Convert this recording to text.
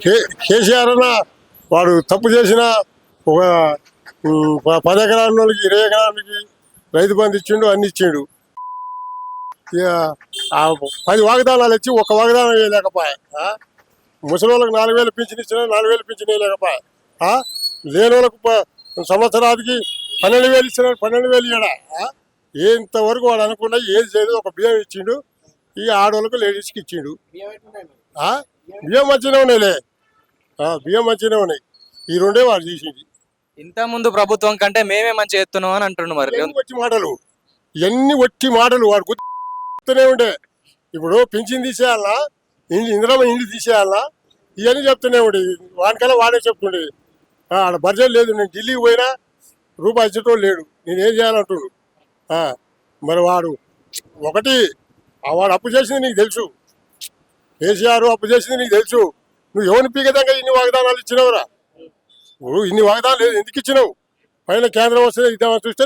కేసీఆర్ అన్న వాడు తప్పు చేసిన ఒక 10 ఎకరాల వాళ్ళకి 20 ఎకరాలకి రైతు బంధు ఇచ్చిండు, అన్ని ఇచ్చిండు. ఇక 10 వాగ్దానాలు ఇచ్చి ఒక్క వాగ్దానం వేయలేకపోయా. ముసలి వాళ్ళకి 4,000 పింఛన్ ఇచ్చిన 4,000 పింఛన్ వేయలేకపోయా. లేని వాళ్ళకు సంవత్సరానికి 12,000 ఇచ్చిన 12,000 ఇవ్వడా. ఇంతవరకు వాడు అనుకున్నా ఏది చేయలేదు. ఒక బియ్యం ఇచ్చిండు, ఈ ఆడవాళ్ళకు లేడీస్కి ఇచ్చిండు. బియ్యం మంచిగానే ఉన్నాయిలే, బియ్యం మంచిగానే ఉన్నాయి. ఈ రెండే వాడు చేసింది. ఇంత ముందు ప్రభుత్వం కంటే మేమే మంచి ఎత్తున్నాం అని అంటుండు. మరి వచ్చి మాటలు ఇవన్నీ వచ్చి మాటలు వాడు గుర్తునే ఉండే. ఇప్పుడు పింఛన్ తీసేయాలన్నా, ఇందిరమ్మ ఇండ్లు తీసేయాలన్నా, ఇవన్నీ చెప్తూనే ఉండే. వానికల్లా వాడే చెప్తుండే. ఆడ బడ్జెట్ లేదు, నేను ఢిల్లీకి పోయినా రూపాయి ఇచ్చేటోడు లేడు, నేనేం చేయాలంటుండు. మరి వాడు ఒకటి వాడు అప్పు చేసింది నీకు తెలుసు, కేసీఆర్ అప్పు చేసింది నీకు తెలుసు. నువ్వు ఎవరిని పీకదాకా ఇన్ని వాగ్దానాలు ఇచ్చినావురా? నువ్వు ఇన్ని వాగ్దానాలు ఎందుకు ఇచ్చినావు? పైన కేంద్రం వస్తే ఇద్దామని చూస్తే